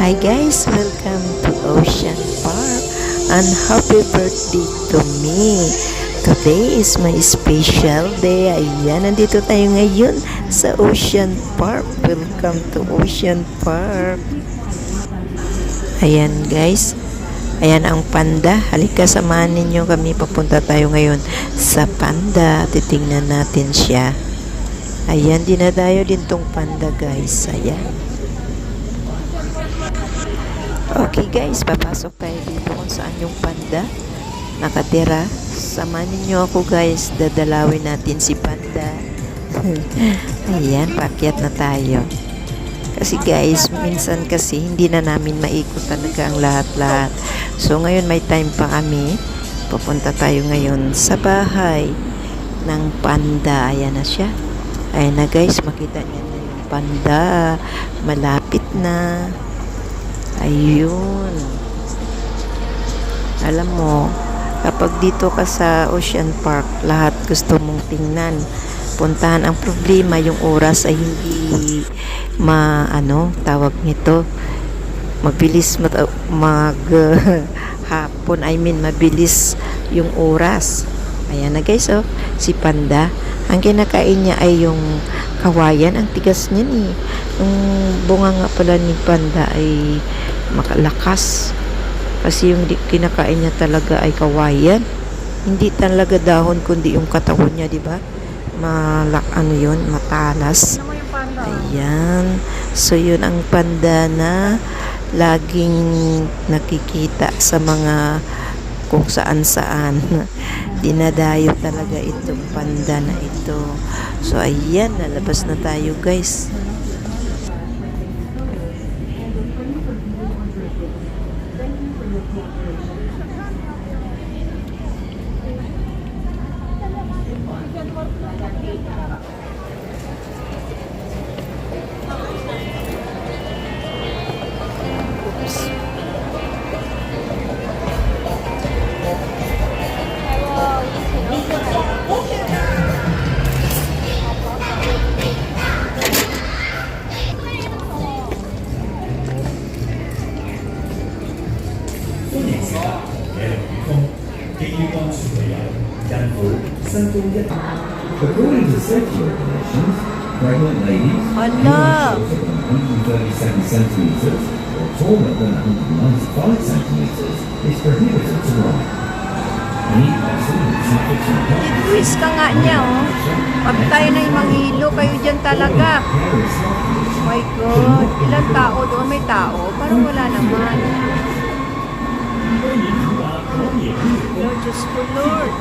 Hi guys, welcome to Ocean Park and happy birthday to me. Today is my special day. Ayan, nandito tayo ngayon sa Ocean Park. Welcome to Ocean Park. Ayan guys, ayan ang panda. Halika, samahan ninyo kami. Papunta tayo ngayon sa panda. Titingnan natin siya. Ayan, dinadayo din tong panda guys. Ayan. Okay guys, papasok tayo dito kung saan yung panda nakatira. Samahan niyo ako guys, dadalawin natin si panda. Ayan, paakyat na tayo. Kasi guys, minsan kasi hindi na namin maikot talaga ang lahat-lahat. So ngayon may time pa kami. Pupunta tayo ngayon sa bahay ng panda. Ayan na siya. Ayan na guys, makita niyo na yung panda. Malapit na. Ayun. Alam mo, kapag dito ka sa Ocean Park, lahat gusto mong tingnan, puntahan. Ang problema, yung oras ay hindi tawag nito, mabilis hapon, mabilis yung oras. Ayan na guys, oh, si panda. Ang kinakain niya ay yung kawayan. Ang tigas niya ni. Yung bunga nga pala ni panda ay makalakas. Kasi yung kinakain niya talaga ay kawayan. Hindi talaga dahon kundi yung katawan niya, di ba? Matalas. Ayan. So yun ang panda na laging nakikita sa mga kung saan-saan. Dinadayo talaga itong panda na ito. So ayan, lalabas na tayo guys. According to safety regulations, pregnant ladies who are shorter than 137 centimeters or taller than 195 centimeters is prohibited to ride. Any vessel with sufficient Twist ka nga niya, oh. Pag tayo na yung manghilo, kayo dyan talaga. My God, ilang tao doon? May tao? Parang wala naman. Lord, Diyos ko, Lord.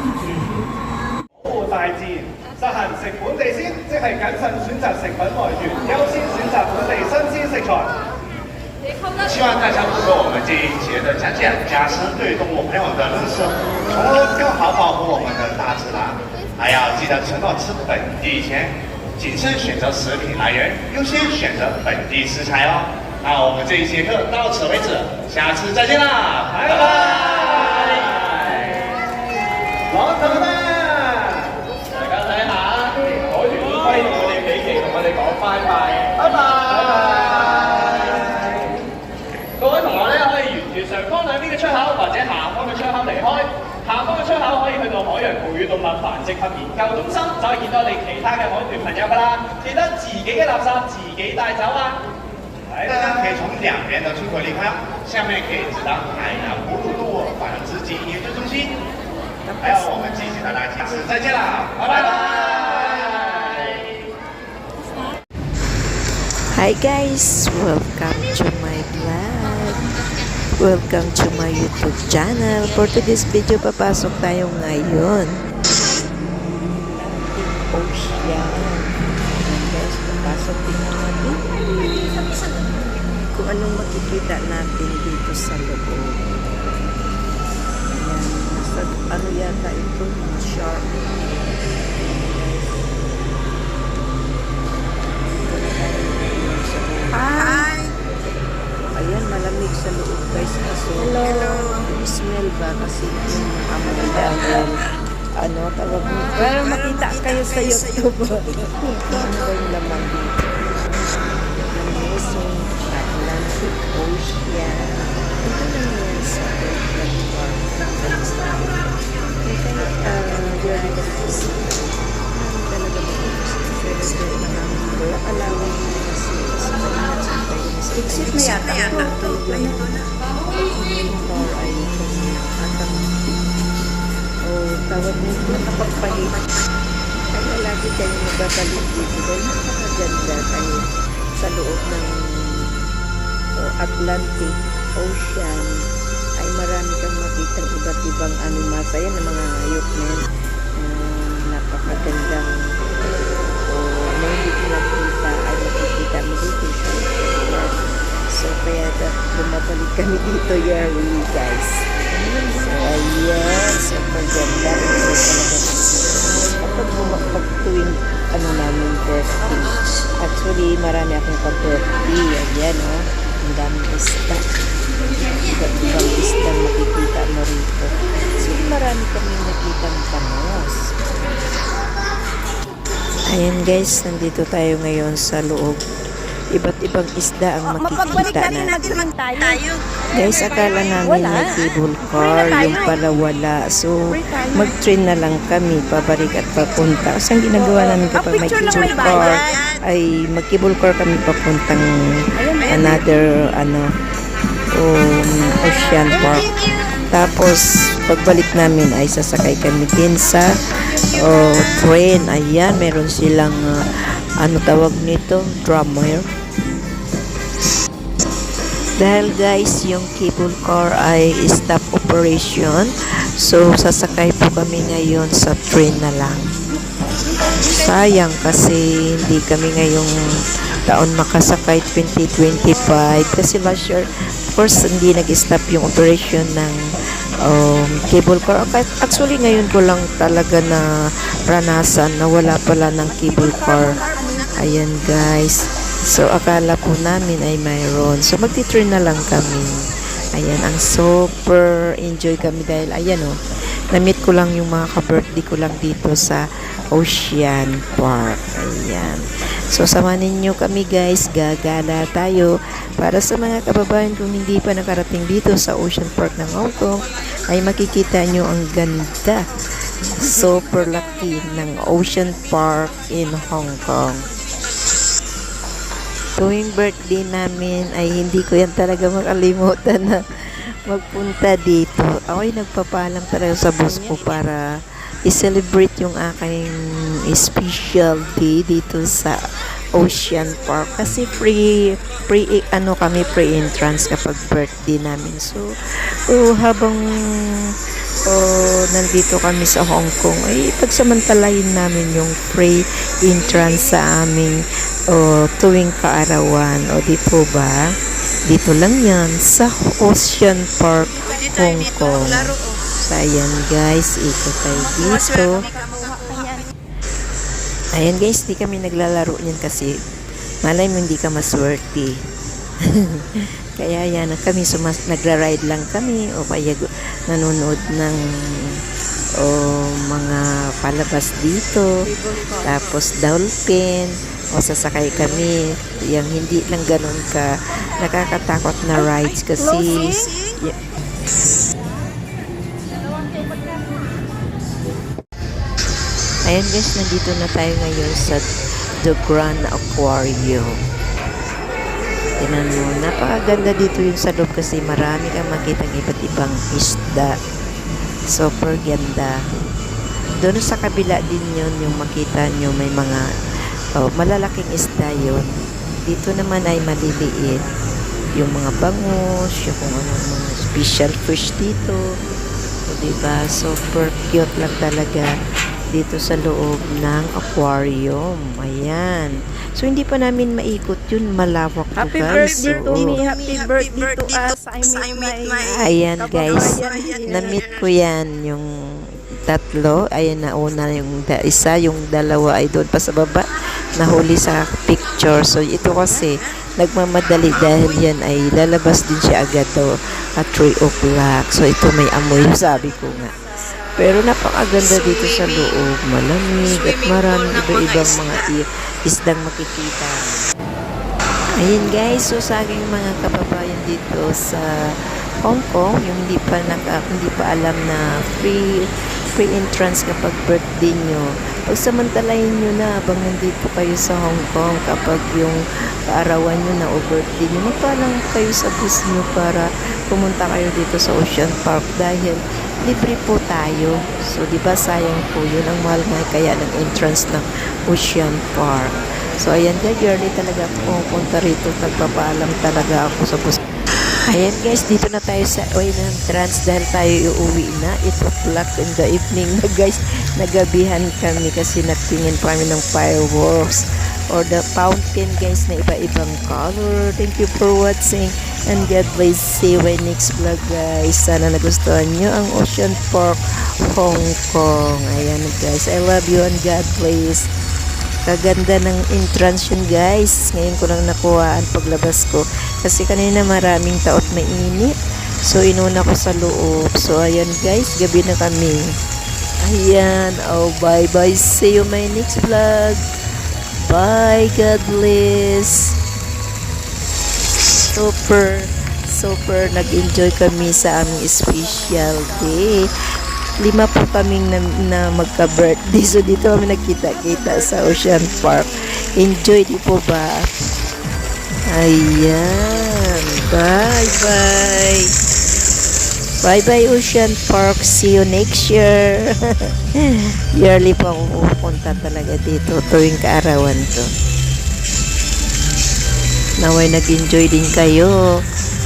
大自然實行食本地鮮，即係謹慎選擇食品來源，優先選擇本地新鮮食材。希望大家通过我们这一节的讲解，加深对动物朋友的认识，从而更好保护我们的大自然。还要记得承诺吃本地鲜，谨慎选择食品来源，优先选择本地食材哦。那我们这一节课到此为止，下次再见啦，拜拜。攞到啦！大家睇下，攞完揮同我哋比奇同我哋講拜拜，拜拜。各位同學咧，可以沿住上方兩邊嘅出口或者下方嘅出口離開。下方嘅出口可以去到海洋哺乳動物繁殖及研究中心，就可以見到你其他嘅海豚朋友㗎啦。記得自己嘅垃圾自己帶走啊！大家可以從兩邊的出口離開，下面可以直達海洋哺乳動物繁殖及研究中心。还有我们继续的大家次再见啦，拜拜。Hi guys, welcome to my vlog. Welcome to my YouTube channel. For today's video, papasok tayo ngayon. Ocean. Guys, papasok din natin. Kung anong makikita natin dito sa loob. Ano yata ito? Shark. Hi! Ayan, malamig sa loob guys. Hello! Yung smell ba? Kasi yung amoy dahil tawag mo. Pero makita kayo sa YouTube. Ano ba yung laman dito? Amazing Atlantic Ocean. Exit na yata ito. Car ay atang tawag nito nakapagpalit. Kaya lagi kayo nababalik dito dahil napakaganda tayo sa loob ng Atlantic Ocean ay marami kang makitang iba't ibang animals. Ayan ang mga hayop na yan. Napakagandang na hindi ko nakita ay nakikita mo dito sa Australia. So kaya bumabalik kami dito yearly guys. So ayan, super ganda. Kapag tuwing namin birthday. Actually marami akong ka-birthday. Ayan ang daming isda. Iba't ibang isda makikita mo rito. So marami kami nakitang bangos. Ayan guys, nandito tayo ngayon sa loob. Iba't ibang isda ang makikita natin. Guys, akala namin may cable car, yung pala wala. So, mag-train na lang kami, pabalik at papunta. Kasi ang ginagawa namin kapag may cable car, ay mag-cable car kami papuntang another, Ocean Park. Tapos, pagbalik namin ay sasakay kami din sa train. Ayan, meron silang tawag nito? Drummer. Dahil guys, yung cable car ay stop operation. So, sasakay po kami ngayon sa train na lang. Sayang kasi hindi kami ngayong taon makasakay 2025. Kasi last year, of course, hindi nag-stop yung operation ng cable car. Actually, ngayon ko lang talaga na ranasan na wala pala ng cable car. Ayan guys. So, akala po namin ay mayroon. So, magti-train na lang kami. Ayan, ang super enjoy kami dahil, ayan na-meet ko lang yung mga ka-birthday ko lang dito sa Ocean Park. Ayan. So, samanin nyo kami guys. Gagala tayo. Para sa mga kababayan kung hindi pa nakarating dito sa Ocean Park ng Hong Kong, ay makikita nyo ang ganda. Super laki ng Ocean Park in Hong Kong. Tuwing birthday namin ay hindi ko yan talaga makalimutan na magpunta dito. Ako'y nagpapaalam talaga sa boss ko para i-celebrate yung aking special day dito sa Ocean Park kasi free entrance kapag birthday namin. So habang nandito kami sa Hong Kong ay pagsamantalahin namin yung free entrance sa aming tuwing kaarawan. Di po ba? Dito lang yan sa Ocean Park, Hong Kong. So, ayan guys, ikot tayo dito. Ayan guys, di kami naglalaro niyan kasi malay mo hindi ka maswerte. Kaya yan, kami nagra-ride lang kami o kaya nanonood ng mga palabas dito. Tapos dolphin o sasakay kami. Yung hindi lang ganun ka nakakatakot na rides kasi ayan guys, nandito na tayo ngayon sa The Grand Aquarium. Tingnan mo, napakaganda dito yung sa loob kasi marami kang makitang iba't ibang isda. Super ganda. Doon sa kabila din yun, yung makita nyo may mga malalaking isda yun. Dito naman ay maliliit. Yung mga bangus, yung kung ano mga special fish dito. Diba? Super cute lang talaga dito sa loob ng aquarium. Ayan. So, hindi pa namin maikot yun. Malawak po, Happy guys. birthday to me. Happy birthday to us. I meet my Ayan, guys. Na-meet ko yan. Yung tatlo. Ayan, nauna yung isa. Yung dalawa ay doon pa sa baba. Nahuli sa picture. So, ito kasi nagmamadali dahil yan ay lalabas din siya agad daw at 3 o'clock. So, ito may amoy. Sabi ko nga. Pero napakaganda dito sa loob. Malamig at maraming iba-ibang mga isdang makikita. Ayun guys, so sa aking mga kababayan dito sa Hong Kong, yung hindi pa alam na free entrance kapag birthday nyo, pagsamantalahin nyo na habang nandito kayo sa Hong Kong. Kapag yung kaarawan nyo na o birthday nyo, magpalang kayo sa bus nyo para pumunta kayo dito sa Ocean Park dahil libre po tayo. So, di ba sayang po yun, ang mahal nga kaya ng entrance ng Ocean Park. So, ayan guys, yearly talaga ako pumunta rito. Nagpapaalam talaga ako sa bus. Ayan guys, dito na tayo sa entrance dahil tayo iuwi na. 8 o'clock in the evening na guys. Nagabihan kami kasi nagtingin pa kami ng fireworks or the fountain guys na iba-ibang color. Thank you for watching and God bless. See you in next vlog guys. Sana nagustuhan nyo ang Ocean Park, Hong Kong. Ayan guys, I love you and God bless. Kaganda ng entrance yun guys. Ngayon ko lang nakuhaan paglabas ko. Kasi kanina maraming taot na init. So inuna ko sa loob. So ayan guys, gabi na kami. Ayan. Oh, bye bye. See you my next vlog. Bye. God bless. Super nag-enjoy kami sa aming special day. 5 po kaming na magka-birthday. So, dito kami nagkita-kita sa Ocean Park. Enjoy, di po ba? Ayan. Bye-bye. Bye-bye, Ocean Park. See you next year. Yearly po ako pupunta talaga dito tuwing kaarawan to. Naway nag-enjoy din kayo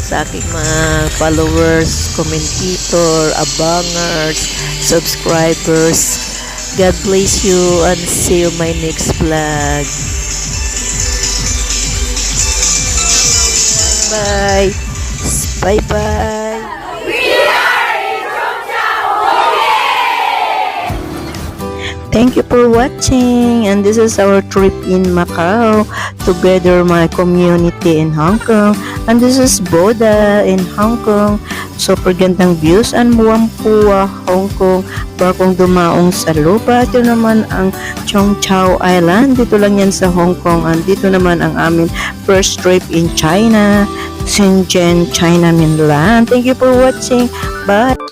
sa aking mga followers, commentator, abangers, subscribers. God bless you and see you my next vlog. Bye. Bye-bye. Thank you for watching, and this is our trip in Macau together my community in Hong Kong, and this is Boda in Hong Kong. Super gandang views and Whampoa, Hong Kong. Barkong dumaong sa lupa. Ito naman ang Cheung Chau Island. Dito lang yan sa Hong Kong, and dito naman ang amin first trip in China, Shenzhen, China mainland. Thank you for watching. Bye.